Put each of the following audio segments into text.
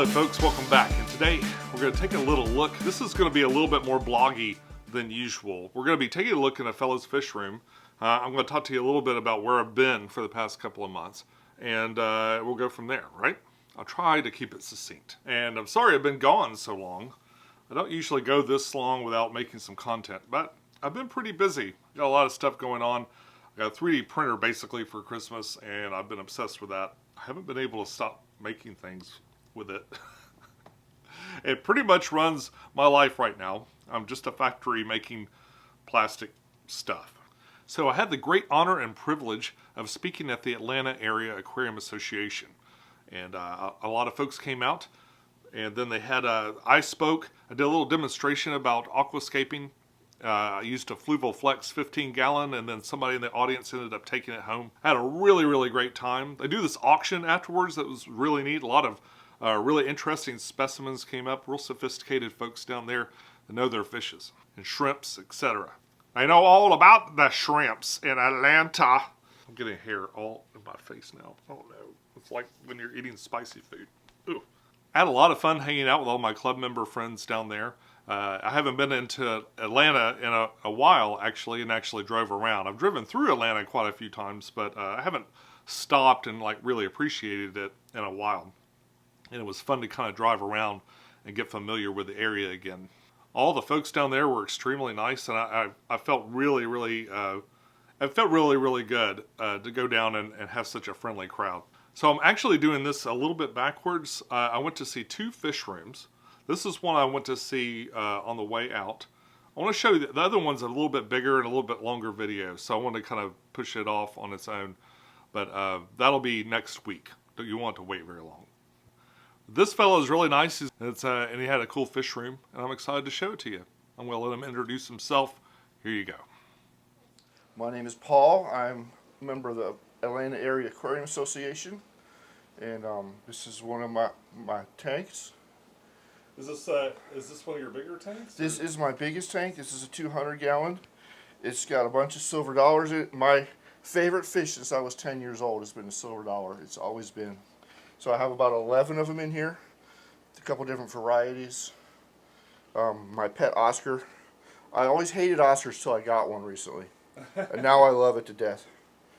Hello folks, welcome back, and today we're going to take a little look. This is going to be a little bit more bloggy than usual. We're going to be taking a look in a fellow's fish room. I'm going to talk to you a little bit about where I've been for the past couple of months, and we'll go from there, right? I'll try to keep it succinct. And I'm sorry I've been gone so long. I don't usually go this long without making some content, but I've been pretty busy. Got a lot of stuff going on. I got a 3D printer basically for Christmas, and I've been obsessed with that. I haven't been able to stop making things with it. It pretty much runs my life right now. I'm just a factory making plastic stuff. So I had the great honor and privilege of speaking at the Atlanta Area Aquarium Association. And a lot of folks came out, and then they had I spoke. I did a little demonstration about aquascaping. I used a Fluval Flex 15-gallon, and then somebody in the audience ended up taking it home. I had a really, really great time. They do this auction afterwards that was really neat. A lot of really interesting specimens came up. Real sophisticated folks down there that know their fishes and shrimps, etc. I know all about the shrimps in Atlanta. I'm getting hair all in my face now. Oh no. It's like when you're eating spicy food. Ooh. I had a lot of fun hanging out with all my club member friends down there. I haven't been into Atlanta in a while, actually, and actually drove around. I've driven through Atlanta quite a few times, but I haven't stopped and like really appreciated it in a while. And it was fun to kind of drive around and get familiar with the area again. All the folks down there were extremely nice, and I felt really, really, really good to go down and have such a friendly crowd. So I'm actually doing this a little bit backwards. I went to see two fish rooms. This is one I went to see on the way out. I want to show you the other one's a little bit bigger and a little bit longer video, so I want to kind of push it off on its own. But that'll be next week. You won't have to wait very long. This fellow is really nice, and he had a cool fish room, and I'm excited to show it to you. I'm going to let him introduce himself. Here you go. My name is Paul. I'm a member of the Atlanta Area Aquarium Association, and this is one of my tanks. Is this one of your bigger tanks? This is my biggest tank. This is a 200-gallon. It's got a bunch of silver dollars in it. My favorite fish since I was 10 years old has been a silver dollar. It's always been. So I have about 11 of them in here, a couple different varieties. My pet Oscar. I always hated Oscars till I got one recently, and now I love it to death.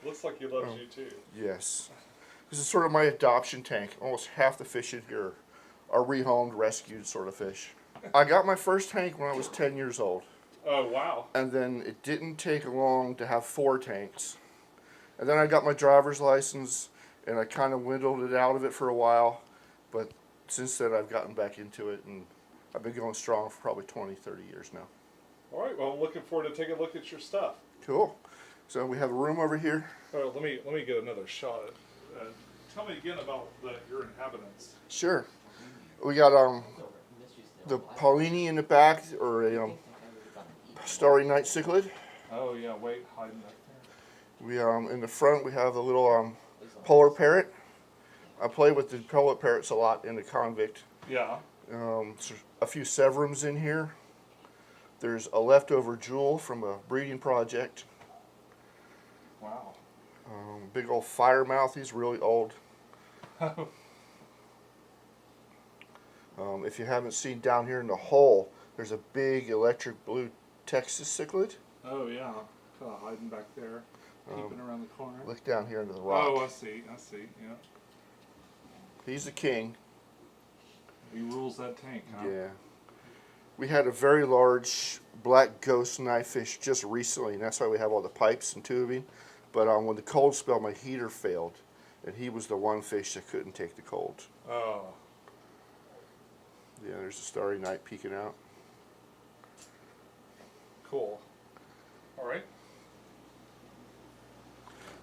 Looks like he loves you too. Yes. This is sort of my adoption tank. Almost half the fish in here are rehomed, rescued sort of fish. I got my first tank when I was 10 years old. Oh, wow. And then it didn't take long to have 4 tanks. And then I got my driver's license, and I kind of dwindled it out of it for a while. But since then, I've gotten back into it, and I've been going strong for probably 20, 30 years now. All right, well, I'm looking forward to taking a look at your stuff. Cool. So we have a room over here. Oh, let me get another shot. Tell me again about your inhabitants. Sure. We got the Paulini in the back, or a starry night cichlid. Oh yeah, wait, hiding back there. We in the front we have a little polar parrot. I play with the polar parrots a lot in the convict. Yeah. A few Severums in here. There's a leftover jewel from a breeding project. Wow. Big old firemouth. He's really old. If you haven't seen down here in the hole, there's a big electric blue Texas cichlid. Oh yeah, kind of hiding back there, peeping around the corner. Look down here into the rock. Oh, I see, yeah. He's the king. He rules that tank, huh? Yeah. We had a very large black ghost knifefish just recently, and that's why we have all the pipes and tubing. But when the cold spell, my heater failed, and he was the one fish that couldn't take the cold. Oh. Yeah, there's a starry night peeking out. Cool. All right.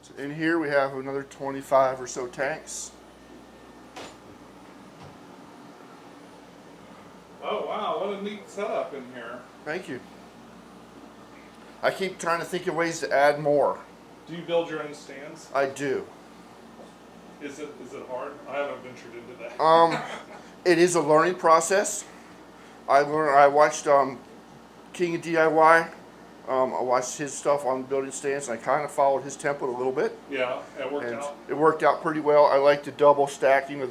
So in here we have another 25 or so tanks. Oh wow, what a neat setup in here. Thank you. I keep trying to think of ways to add more. Do you build your own stands? I do. Is it hard? I haven't ventured into that. It is a learning process. I watched King of DIY. I watched his stuff on building stands, and I kind of followed his template a little bit. Yeah, it worked out. It worked out pretty well. I like the double stacking of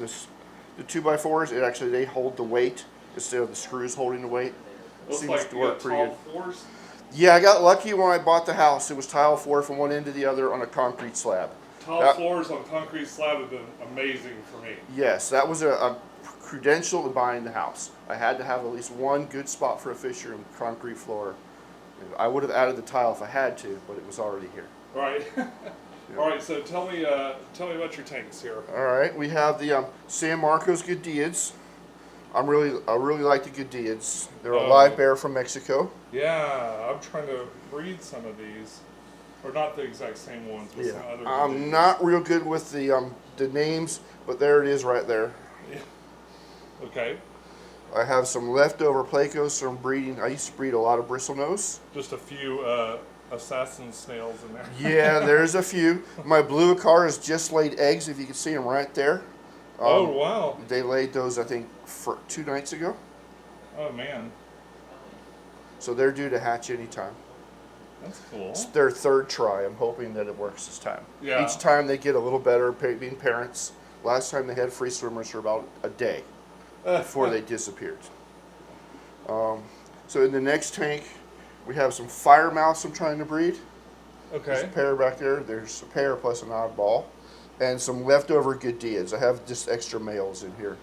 The 2x4s, they hold the weight instead of the screws holding the weight. Looks Seems like to you work got pretty tall good. floors. Yeah, I got lucky when I bought the house. It was tile floor from one end to the other on a concrete slab. Tile floors on concrete slab have been amazing for me. Yes, that was a credential to buying the house. I had to have at least one good spot for a fish room, concrete floor. I would have added the tile if I had to, but it was already here. Right. All right. So tell me about your tanks here. All right, we have the San Marcos Guddiads. I really like the Guddiads. They're a live bear from Mexico. Yeah, I'm trying to breed some of these, or not the exact same ones, but some other. I'm not real good with the names, but there it is right there. Yeah. Okay. I have some leftover Plecos from breeding. I used to breed a lot of bristlenose. Just a few assassin snails in there. Yeah, there's a few. My blue Acars just laid eggs, if you can see them right there. Oh, wow. They laid those, I think, for 2 nights ago. Oh, man. So they're due to hatch anytime. That's cool. It's their 3rd try. I'm hoping that it works this time. Yeah. Each time they get a little better being parents. Last time they had free swimmers for about a day before they disappeared. So in the next tank, we have some fire mouse I'm trying to breed. Okay. There's a pair back there. There's a pair plus an oddball. And some leftover Guddiads. I have just extra males in here.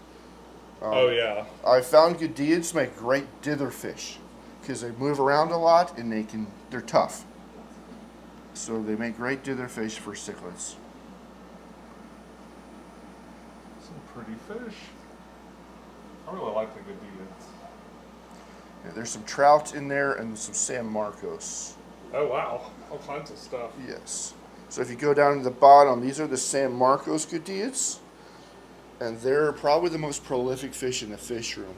Oh, yeah. I found Guddiads make great dither fish because they move around a lot and they're tough. So they make great dither fish for cichlids. Some pretty fish. I really like the Guddiads. Yeah, there's some trout in there and some San Marcos. Oh, wow. All kinds of stuff. Yes. So if you go down to the bottom, these are the San Marcos Guddiads. And they're probably the most prolific fish in the fish room.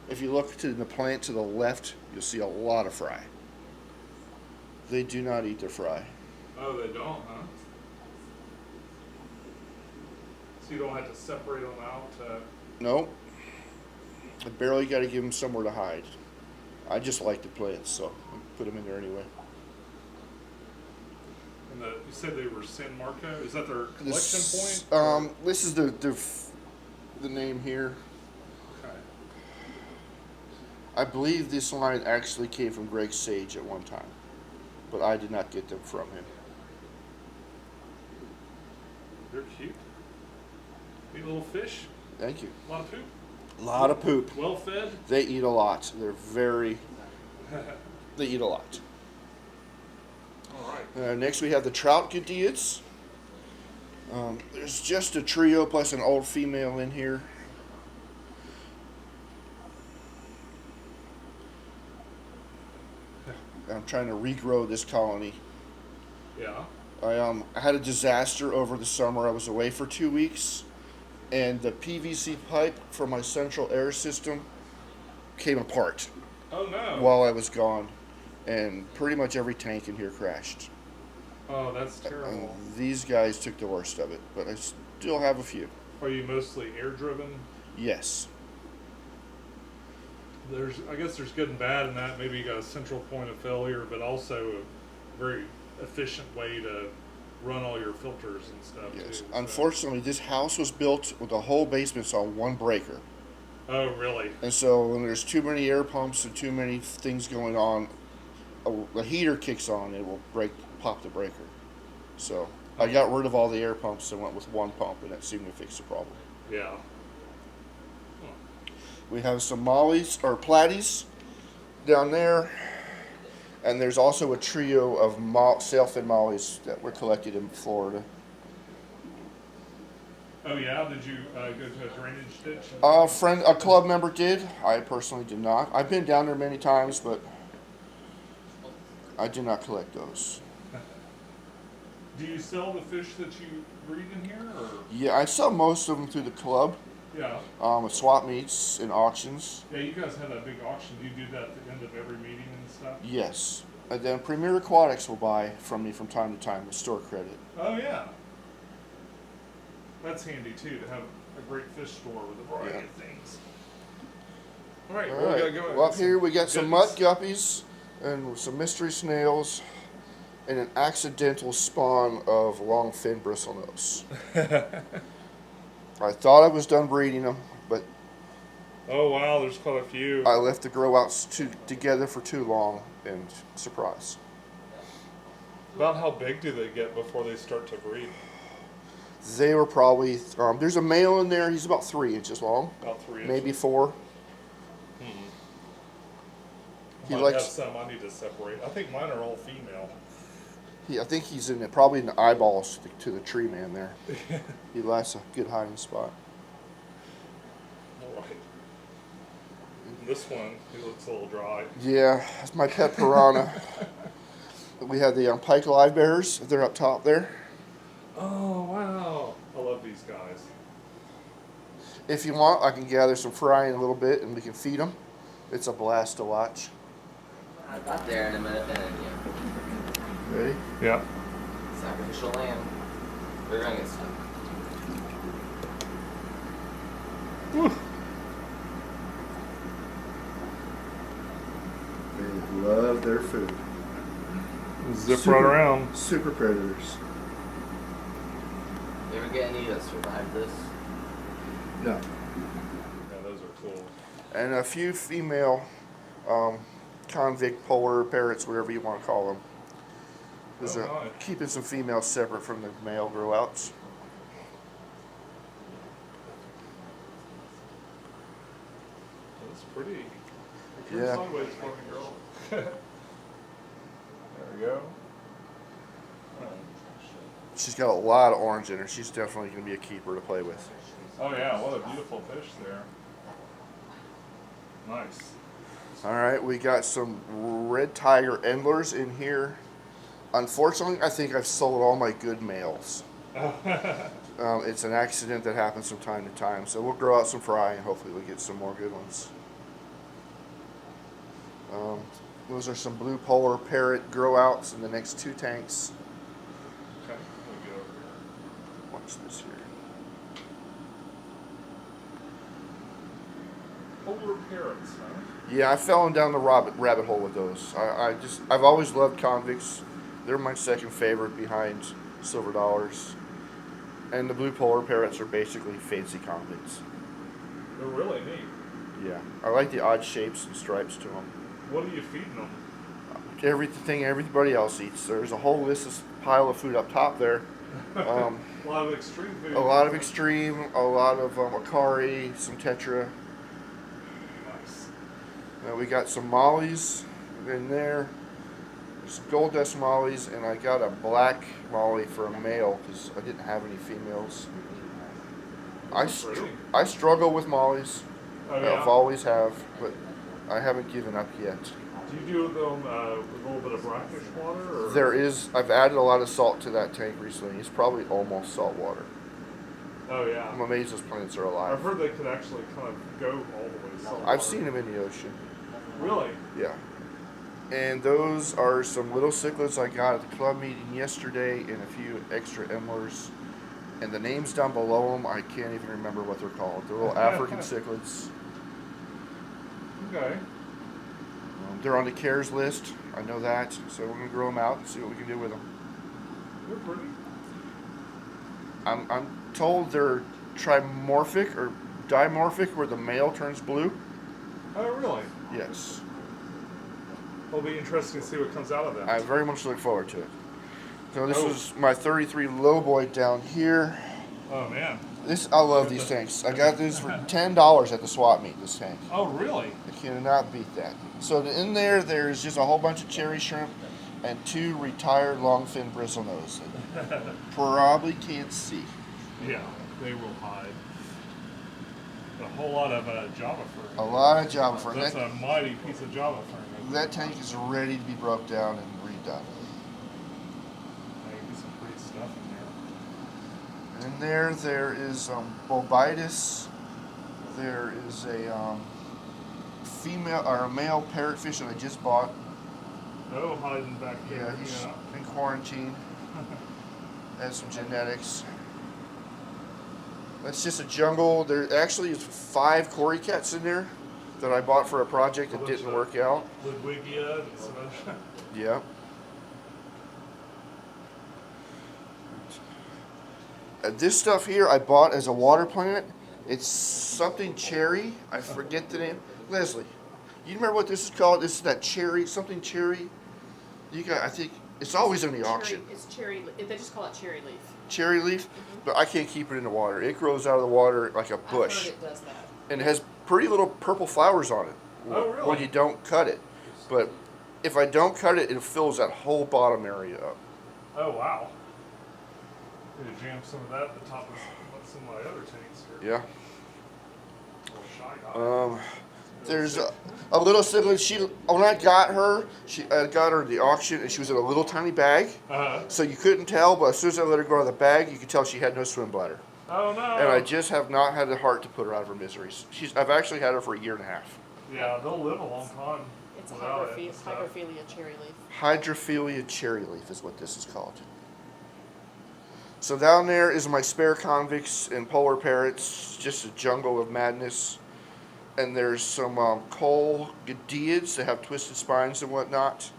If you look to the plant to the left, you'll see a lot of fry. They do not eat their fry. Oh, they don't, huh? So you don't have to separate them out? Nope. I barely got to give them somewhere to hide. I just like the plants, so I put them in there anyway. And you said they were San Marco? Is that their collection point? This is the name here. Okay. I believe this line actually came from Greg Sage at one time, but I did not get them from him. They're cute. Neat little fish. Thank you. A lot of poop. A lot of poop. Well fed. They eat a lot. They eat a lot. All right. Next we have the trout Guddiads. There's just a trio plus an old female in here. I'm trying to regrow this colony. Yeah. I had a disaster over the summer. I was away for 2 weeks, and the PVC pipe for my central air system came apart Oh, no. while I was gone, and pretty much every tank in here crashed. Oh, that's terrible. These guys took the worst of it, but I still have a few. Are you mostly air driven? Yes. I guess there's good and bad in that. Maybe you got a central point of failure, but also a very efficient way to run all your filters and stuff. Yes. Too, so. Unfortunately, this house was built with the whole basement's on one breaker. Oh, really? And so when there's too many air pumps and too many things going on, the heater kicks on and it will pop the breaker. So I got rid of all the air pumps and went with one pump, and that seemed to fix the problem. Yeah. We have some mollies or platies down there, and there's also a trio of sailfin mollies that were collected in Florida. Oh, yeah? Did you go to a drainage ditch? A club member did. I personally did not. I've been down there many times, but I did not collect those. Do you sell the fish that you breed in here, or? Yeah, I sell most of them through the club. Yeah. With swap meets and auctions. Yeah, you guys have that big auction. Do you do that at the end of every meeting and stuff? Yes. And then Premier Aquatics will buy from me from time to time with store credit. Oh, yeah. That's handy, too, to have a great fish store with a variety of things. All right, All well, we right. gotta go. Well, up here we got some mud guppies. guppies and some mystery snails and an accidental spawn of long fin bristlenose. I thought I was done breeding them, Oh wow, there's quite a few. I left the grow outs together for too long, and surprise. About how big do they get before they start to breed? They were probably, there's a male in there, he's about 3 inches long, About 3 inches. maybe 4. I He might likes- have some I need to separate. I think mine are all female. I think he's probably in the eyeballs to the tree man there. He likes a good hiding spot. All right. This one, he looks a little dry. Yeah, that's my pet piranha. We have the pike live bearers. They're up top there. Oh wow, I love these guys. If you want, I can gather some fry in a little bit and we can feed them. It's a blast to watch. I got there in a minute and Ready? Yeah. sacrificial lamb. We're gonna get stuck. They love their food. Zip right around. Super predators. You ever get any that survived this? No. Yeah, those are cool. And a few female convict polar parrots, whatever you want to call them. There's Oh, nice. keeping some females separate from the male grow outs. That's pretty. Turn Yeah. sideways for me, girl. There we go. She's got a lot of orange in her. She's definitely going to be a keeper to play with. Oh yeah, what a beautiful fish there. Nice. All right, we got some red tiger endlers in here. Unfortunately, I think I've sold all my good males. It's an accident that happens from time to time. So we'll grow out some fry and hopefully we'll get some more good ones. Those are some blue polar parrot grow outs in the next 2 tanks. Okay, let me get over here. Watch this here. Polar parrots, huh? Yeah, I've fallen down the rabbit hole with those. I've always loved convicts. They're my second favorite behind silver dollars. And the blue polar parrots are basically fancy convicts. They're really neat. Yeah, I like the odd shapes and stripes to them. What are you feeding them? Everything everybody else eats. There's a whole pile of food up top there. A lot of extreme food. A lot of extreme, a lot of Akari, some Tetra. Nice. We got some mollies in there. There's gold dust mollies, and I got a black molly for a male because I didn't have any females. I struggle with mollies. Oh yeah. I've always have, but I haven't given up yet. Do you do them with a little bit of brackish water? Or? I've added a lot of salt to that tank recently. It's probably almost salt water. Oh yeah. I'm amazed those plants are alive. I've heard they could actually kind of go all the way saltwater. I've seen them in the ocean. Really? Yeah. And those are some little cichlids I got at the club meeting yesterday and a few extra endlers. And the names down below them, I can't even remember what they're called. They're little African cichlids. Okay. They're on the CARES list. I know that. So we're going to grow them out and see what we can do with them. They're pretty. I'm told they're trimorphic or dimorphic where the male turns blue. Oh really? Yes. It'll be interesting to see what comes out of that. I very much look forward to it. So this Oh. was my 33 lowboy down here. Oh man. I love these tanks. I got this for $10 at the swap meet, this tank. Oh really? I cannot beat that. So in there's just a whole bunch of cherry shrimp and 2 retired longfin bristlenose. Probably can't see. Yeah, they will hide. A whole lot of Java fern. A lot of Java fern. That's a mighty piece of Java fern. That tank is ready to be broke down and redone. Maybe some pretty stuff in there. And there is Bobitis. There is a female or a male parrotfish that I just bought. Oh, hiding back Yeah, there. he's Yeah. in quarantine. Has some genetics. That's just a jungle. There actually is 5 cory cats in there that I bought for a project that didn't work out. Ludwigia and some other. Yeah. This stuff here I bought as a water plant. It's something cherry. I forget the name. Leslie, you remember what this is called? This is that cherry, something cherry. You got, I think it's always in the auction. It's cherry. They just call it cherry leaf. Cherry leaf, but I can't keep it in the water. It grows out of the water like a bush, I've heard it does that. and it has pretty little purple flowers on it. Oh, really? When you don't cut it, but if I don't cut it, it fills that whole bottom area up. Oh, wow. Need to jam some of that at the top of some of my other tanks here. Yeah. Little shy guy. There's a little cichlid. When I got her, I got her at the auction, and she was in a little tiny bag, so you couldn't tell. But as soon as I let her go out of the bag, you could tell she had no swim bladder. Oh, no. And I just have not had the heart to put her out of her miseries. I've actually had her for a year and a half. Yeah, they'll live a long time. It's a without it and stuff. hydrophilia cherry leaf. Hydrophilia cherry leaf is what this is called. So down there is my spare convicts and polar parrots, just a jungle of madness. And there's some coal gadiads that have twisted spines and whatnot,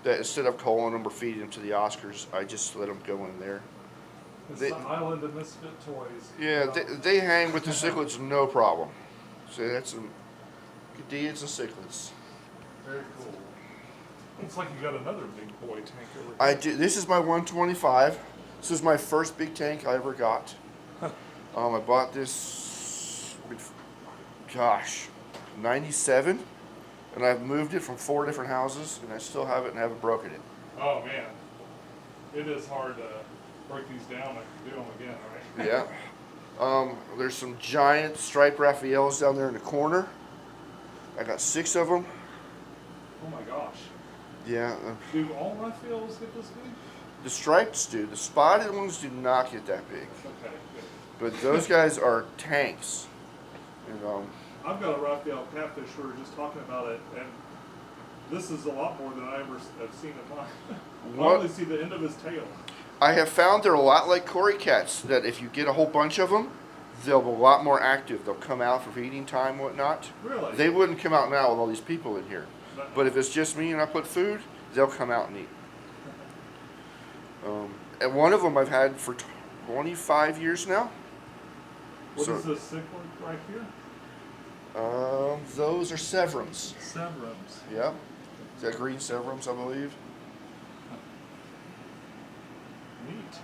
that instead of culling them or feeding them to the Oscars, I just let them go in there. It's They- the island of misfit toys. Yeah, they hang with the cichlids no problem. So that's some gadiads and cichlids. Very cool. Looks like you got another big boy tank over here. I do. This is my 125. This is my first big tank I ever got. I bought this, gosh, 97, and I've moved it from 4 different houses, and I still have it and haven't broken it. Oh, man. It is hard to break these down and do them again, right? Yeah. There's some giant striped Raphaels down there in the corner. I got 6 of them. Oh, my gosh. Yeah. Do all my fields get this big? The stripes do. The spotted ones do not get that big. Okay, good. But those guys are tanks. And, I've got a Raphael catfish. We were just talking about it, and this is a lot more than I ever have seen of mine. I What? only see the end of his tail. I have found they're a lot like Cory cats, that if you get a whole bunch of them, they'll be a lot more active. They'll come out for feeding time and whatnot. Really? They wouldn't come out now with all these people in here. But- But if it's just me and I put food, they'll come out and eat. And one of them I've had for 25 years now. What So- is this cichlid right here? Those are Severums. Severums. Yeah. Is that green Severums, I believe? Neat.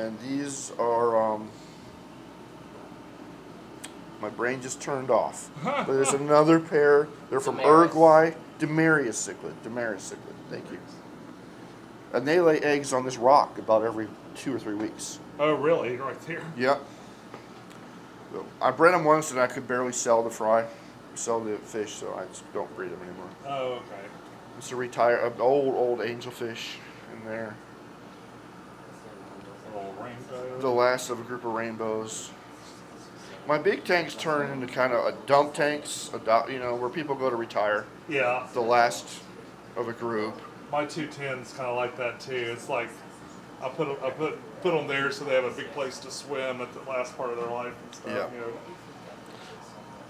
And these are, my brain just turned off. But there's another pair. They're from Damaris. Uruguay. Damaris cichlid. Thank you. And they lay eggs on this rock about every 2 or 3 weeks. Oh, really? Right there? Yep. So I bred them once and I could barely sell the fish, so I just don't breed them anymore. Oh, okay. It's an old angelfish in there. Little rainbow. The last of a group of rainbows. My big tanks turn into kind of a dump tanks, where people go to retire. Yeah. The last of a group. My 210's kind of like that too. It's like I put them there so they have a big place to swim at the last part of their life and stuff. Yeah. You know.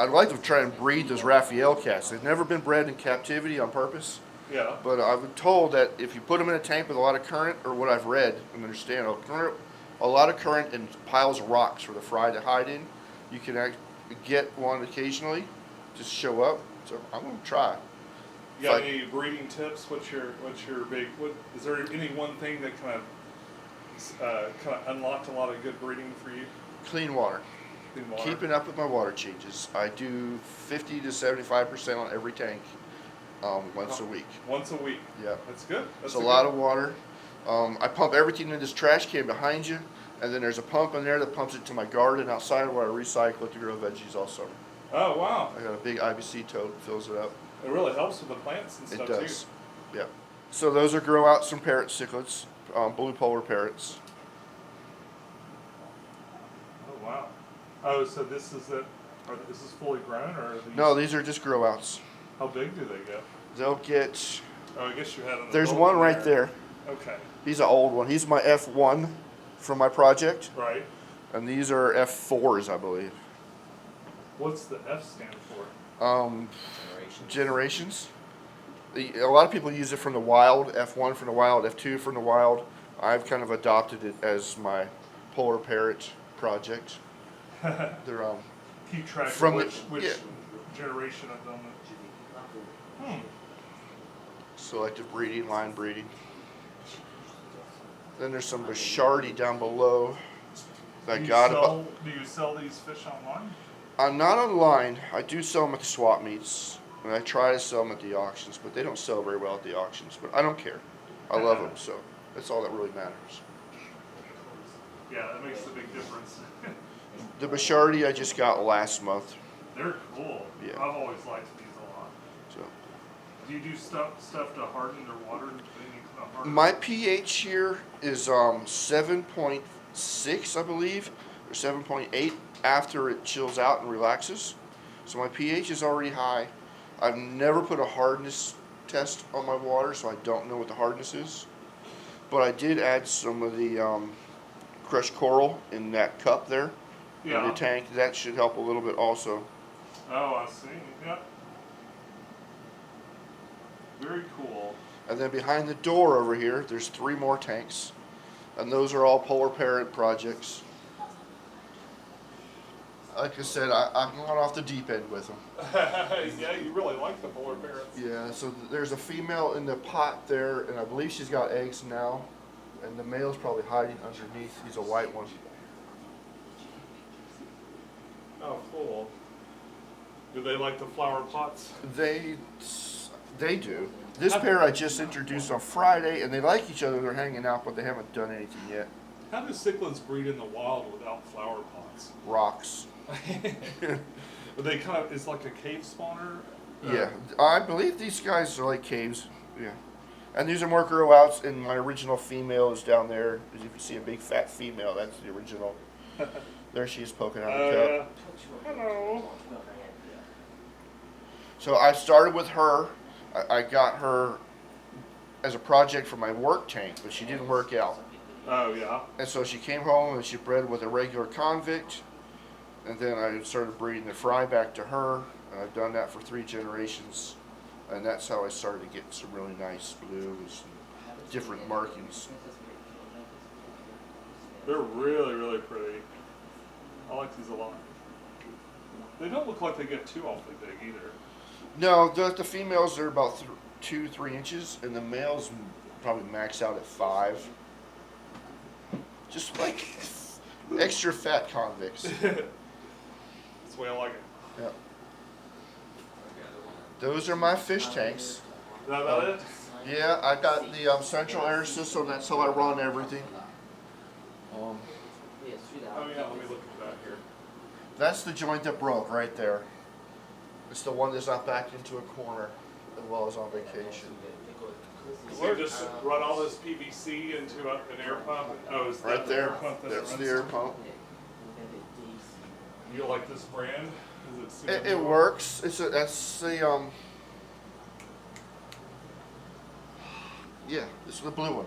I'd like to try and breed those Raphael cats. They've never been bred in captivity on purpose, Yeah. but I've been told that if you put them in a tank with a lot of current, or what I've read and understand, a lot of current and piles of rocks for the fry to hide in, you can get one occasionally, just show up. So I'm gonna try. You got Like- any breeding tips? What's your big? Is there any one thing that kind of unlocked a lot of good breeding for you? Clean water. Clean water. Keeping up with my water changes. I do 50 to 75% on every tank once a week. Once a week. Yeah. That's good. It's That's a lot of water. I pump everything in this trash can behind you, and then there's a pump in there that pumps it to my garden outside where I recycle it to grow veggies all summer. Oh, wow. I got a big IBC tote that fills it up. It really helps with the plants and It stuff does. too. Yeah. So those are grow outs from parrot cichlids, blue polar parrots. Oh, wow. Oh, so this is this is fully grown, or are these, No, these are just grow outs. how big do they get? They'll get. Oh, I guess you had an There's adult one in right there. Okay. He's an old one. He's my F1 from my project, Right. and these are F4s, I believe. What's the F stand for? Generation. Generations. A lot of people use it from the wild, F1 from the wild, F2 from the wild. I've kind of adopted it as my polar parrot project. They're Keep track From of the- which yeah. generation of them. selective breeding, line breeding. Then there's some Bashardi down below. Do you sell these fish online? I'm not online. I do sell them at the swap meets, and I try to sell them at the auctions, but they don't sell very well at the auctions. But I don't care. I love them, so that's all that really matters. Yeah, that makes a big difference. The Bashardi I just got last month. They're cool. Yeah. I've always liked these a lot. So Do you do stuff to harden their water? Any kind of harden? my pH here is 7.6, I believe, or 7.8 after it chills out and relaxes. So my pH is already high. I've never put a hardness test on my water, so I don't know what the hardness is. But I did add some of the crushed coral in that cup there in Yeah. the tank. That should help a little bit also. Oh, I see. Yep. Very cool. And then behind the door over here, there's 3 more tanks. And those are all polar parrot projects. Like I said, I'm going off the deep end with them. Yeah, you really like the polar parrots. Yeah, so there's a female in the pot there, and I believe she's got eggs now. And the male's probably hiding underneath. He's a white one. Oh, cool. Do they like the flower pots? They do. This pair I just introduced on Friday, and they like each other. They're hanging out, but they haven't done anything yet. How do cichlids breed in the wild without flower pots? Rocks. But they kind of, it's like a cave spawner? Yeah, I believe these guys are like caves. Yeah. And these are more grow outs, and my original female is down there. As you can see, a big fat female. That's the original. There she is poking out the cup. Yeah. Hello. So I started with her. I got her as a project for my work tank, but she didn't work out. Oh, yeah. And so she came home and she bred with a regular convict. And then I started breeding the fry back to her. And I've done that for 3 generations. And that's how I started to get some really nice blues and different markings. They're really, really pretty. I like these a lot. They don't look like they get too awfully big either. No, the females are about 2-3 inches, and the males probably max out at 5. Just like extra fat convicts. That's the way I like it. Yeah. Those are my fish tanks. Is that about it? Yeah, I got the central air system. That's how I run everything. Oh, yeah, let me look at that here. That's the joint that broke right there. It's the one that's not backed into a corner while I was on vacation. So you just run all this PVC into an air pump? Oh, is that Right the there. air pump that That's runs the air through? pump. You like this brand? Is it It works. That's the yeah, this is the blue one.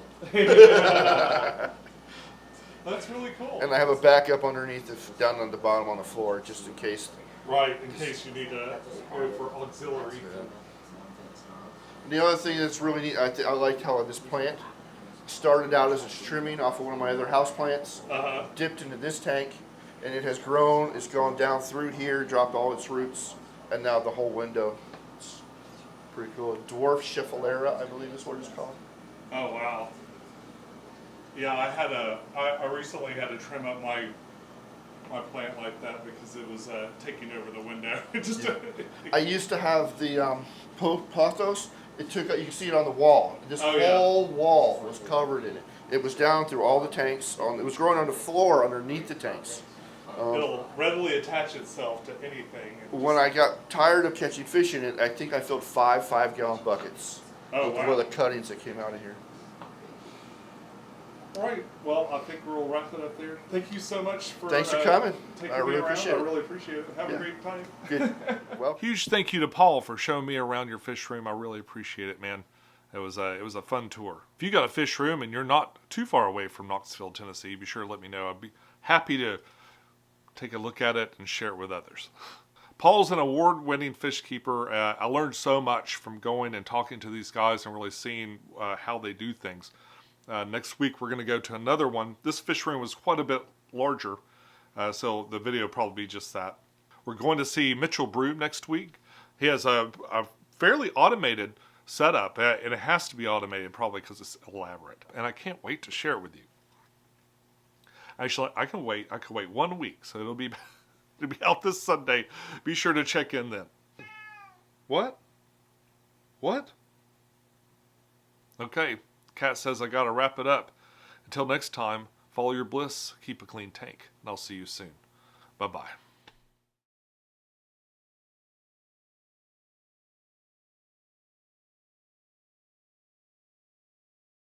That's really cool. And I have a backup underneath it, down on the bottom on the floor, just in case. Right, in case you need to go for auxiliary. The other thing that's really neat, I liked how this plant started out as a trimming off of one of my other house plants, Uh-huh. dipped into this tank, and it has grown. It's gone down through here, dropped all its roots, and now the whole window. It's pretty cool. Dwarf Schefflera, I believe is what it's called. Oh, wow. Yeah, I recently had to trim up my plant like that because it was taking over the window. It just I used to have the pothos. It took, you can see it on the wall. This Oh, yeah. whole wall was covered in it. It was down through all the tanks. It was growing on the floor underneath the tanks. it'll readily attach itself to anything. When I got tired of catching fish in it, I think I filled 5 5-gallon buckets Oh, with wow. the cuttings that came out of here. All right. Well, I think we'll wrap it up there. Thank you so much for Thanks for coming. taking I me really around. appreciate I it. really appreciate it. Have Yeah. a great time. Good. Well, Huge thank you to Paul for showing me around your fish room. I really appreciate it, man. It was a fun tour. If you got a fish room and you're not too far away from Knoxville, Tennessee, be sure to let me know. I'd be happy to take a look at it and share it with others. Paul's an award-winning fish keeper. I learned so much from going and talking to these guys and really seeing how they do things. Next week we're going to go to another one. This fish room was quite a bit larger, So the video will probably be just that. We're going to see Mitchell Broom next week. He has a fairly automated setup, and it has to be automated probably because it's elaborate. And I can't wait to share it with you. Actually, I can wait 1 week, so it'll be out this Sunday. Be sure to check in then. What? Okay, Kat says I gotta wrap it up. Until next time, follow your bliss, keep a clean tank, and I'll see you soon. Bye-bye.